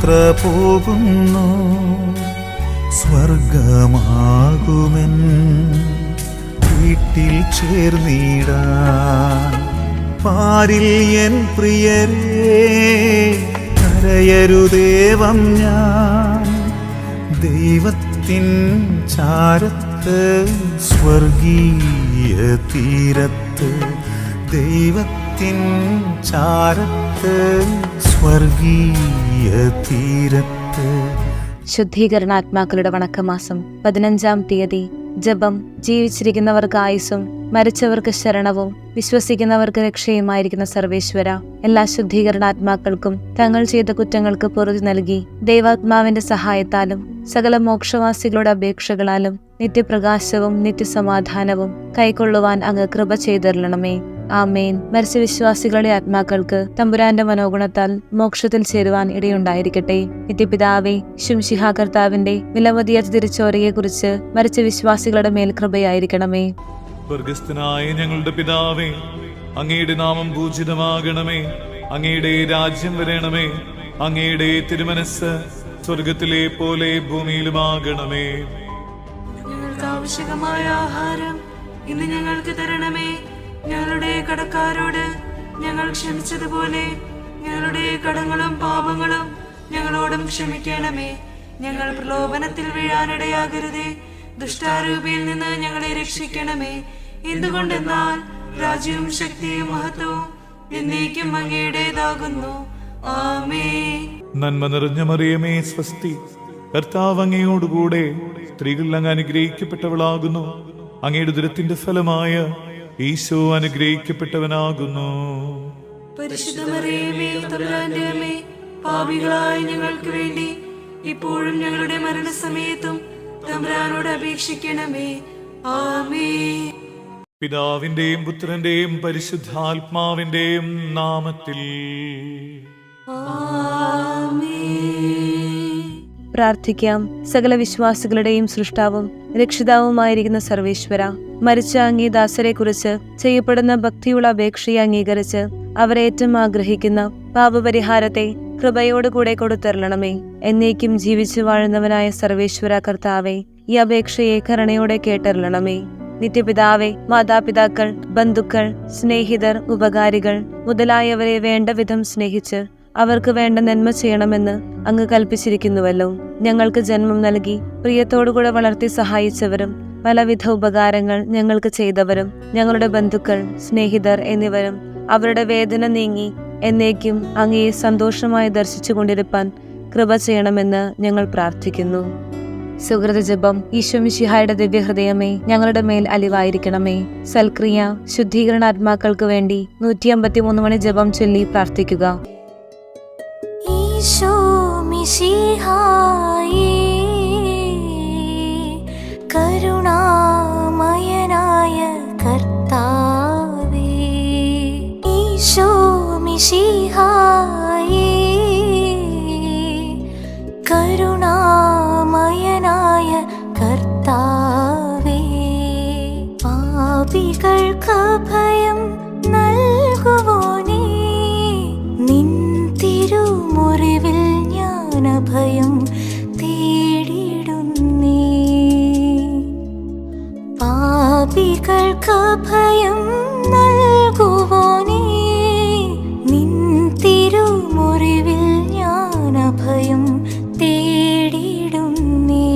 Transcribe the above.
യാത്ര പോകുന്നു. സ്വർഗമാകുമെൻ വീട്ടിൽ ചേർന്നിടാൻ. പാരിൽ എൻ പ്രിയരേ കരയരുദേവം ഞാൻ. ദൈവത്തിൻ ചാരത്ത് സ്വർഗീയ തീരത്ത്. ദൈവത്തിൻ ചാരത്ത് സ്വർഗീയ തീരത്ത്. ശുദ്ധീകരണാത്മാക്കളുടെ വണക്കമാസം 15-ാം തീയതി. ജപം. ജീവിച്ചിരിക്കുന്നവർക്ക് ആയുസ്സും മരിച്ചവർക്ക് ശരണവും വിശ്വസിക്കുന്നവർക്ക് രക്ഷയുമായിരിക്കുന്ന സർവേശ്വര, എല്ലാ ശുദ്ധീകരണാത്മാക്കൾക്കും തങ്ങൾ ചെയ്ത കുറ്റങ്ങൾക്ക് പൊറുതി നൽകി ദൈവാത്മാവിന്റെ സഹായത്താലും സകല മോക്ഷവാസികളുടെ അപേക്ഷകളാലും നിത്യപ്രകാശവും നിത്യസമാധാനവും കൈക്കൊള്ളുവാൻ അങ്ങ് കൃപ ചെയ്തരുളണമേ. ആമേൻ. മരിച്ച വിശ്വാസികളുടെ ആത്മാക്കൾക്ക് തമ്പുരാന്റെ മനോഗുണത്താൽ മോക്ഷത്തിൽ ചേരുവാൻ ഇടയുണ്ടായിരിക്കട്ടെ. നിത്യപിതാവേ, ശംശിഹാ കർത്താവിന്റെ വിലമതിയ തിരിച്ചോരയെ കുറിച്ച് മരിച്ച വിശ്വാസികളുടെ മേൽ കൃപയായിരിക്കണമേ. സ്വർഗസ്ഥനായ ഞങ്ങളുടെ പിതാവേ, അങ്ങയുടെ നാമം പൂജിതമാകണമേ. അങ്ങയുടെ രാജ്യം വരണമേ. അങ്ങയുടെ തിരുമനസ് സ്വർഗത്തിലെ പോലെ ഭൂമിയിലുമാകണമേ. ഞങ്ങൾക്ക് ആവശ്യമായ ആഹാരം ഇന്ന് ഞങ്ങൾക്ക് തരണമേ. ഞങ്ങളുടെ കടക്കാരോട് ഞങ്ങൾ ക്ഷമിച്ചതുപോലെ ഞങ്ങളുടെ കടങ്ങളും പാപങ്ങളും ഞങ്ങളോടും ക്ഷമിക്കണമേ. ഞങ്ങൾ പ്രലോഭനത്തിൽ വീഴാനിടയാകരുതേ. ദുഷ്ടാരൂപിയിൽ നിന്ന് ഞങ്ങളെ രക്ഷിക്കണമേ. എന്തുകൊണ്ടെന്നാൽ രാജ്യവും ശക്തിയും മഹത്വവും എന്നേക്കും അങ്ങയുടേതാകുന്നു. ആമേൻ. നന്മ നിറഞ്ഞ മറിയമേ സ്വസ്തി, കർത്താവ് അങ്ങയോടുകൂടെ സ്ത്രീകൾ അങ്ങ് അനുഗ്രഹിക്കപ്പെട്ടവളാകുന്നു. അങ്ങയുടെ ദുരത്തിന്റെ ഫലമായ ഈശോ അനുഗ്രഹിക്കപ്പെട്ടവനാകുന്നു. പരിശുദ്ധ മറിയമേ, തമ്പുരാന്റെ അമ്മേ, പാപികളായ ഞങ്ങൾക്ക് വേണ്ടി ഇപ്പോഴും ഞങ്ങളുടെ മരണസമയത്തും തമ്പുരാനോട് അപേക്ഷിക്കണമേ. ആമേൻ. പിതാവിന്റെയും പുത്രന്റെയും പരിശുദ്ധാത്മാവിന്റെയും നാമത്തിൽ പ്രാർത്ഥിക്കാം. സകല വിശ്വാസികളുടെയും സൃഷ്ടാവും രക്ഷിതാവുമായിരിക്കുന്ന സർവേശ്വര, മരിച്ച അങ്ങേ ദാസരെ കുറിച്ച് ചെയ്യപ്പെടുന്ന ഭക്തിയുള്ള അപേക്ഷയെ അംഗീകരിച്ച് അവരേറ്റം ആഗ്രഹിക്കുന്ന പാപപരിഹാരത്തെ കൃപയോടുകൂടെ കൊടുത്തരളണമേ. എന്നേക്കും ജീവിച്ചു വാഴുന്നവനായ സർവേശ്വര കർത്താവെ, ഈ അപേക്ഷയെ കരുണയോടെ കേട്ടരളണമേ. നിത്യപിതാവെ, മാതാപിതാക്കൾ, ബന്ധുക്കൾ, സ്നേഹിതർ, ഉപകാരികൾ മുതലായവരെ വേണ്ട വിധം സ്നേഹിച്ച് അവർക്ക് വേണ്ട നന്മ ചെയ്യണമെന്ന് അങ്ങ് കൽപ്പിച്ചിരിക്കുന്നുവല്ലോ. ഞങ്ങൾക്ക് ജന്മം നൽകി പ്രിയത്തോടുകൂടെ വളർത്തി സഹായിച്ചവരും പലവിധ ഉപകാരങ്ങൾ ഞങ്ങൾക്ക് ചെയ്തവരും ഞങ്ങളുടെ ബന്ധുക്കൾ, സ്നേഹിതർ എന്നിവരും അവരുടെ വേദന നീങ്ങി എന്നേക്കും അങ്ങയെ സന്തോഷമായി ദർശിച്ചു കൊണ്ടിരിപ്പാൻ കൃപ ചെയ്യണമെന്ന് ഞങ്ങൾ പ്രാർത്ഥിക്കുന്നു. സുഹൃത ജപം. ഈശോ മിശിഹായുടെ ദിവ്യഹൃദയമേ, ഞങ്ങളുടെ മേൽ അലിവായിരിക്കണമേ. സൽക്രിയ ശുദ്ധീകരണാത്മാക്കൾക്ക് വേണ്ടി 153 മണി ജപം ചൊല്ലി പ്രാർത്ഥിക്കുക. ഈശോ മിശിഹായേ, കരുണാമയനായ കർത്താവേ. ഈശോ മിശിഹായേ, കരുണാമയനായ കർത്താവേ. പാപികൾക്ക് ഭയം നൽകുവോനേ, നിൻ തിരുമുറിവിൽ ഞാൻ അഭയം തേടിടുന്നേ. പാപികൾക്ക് ഭയം നൽകുവോനേ, നിൻ തിരുമുറിവിൽ ഞാൻ അഭയം തേടിടുന്നേ.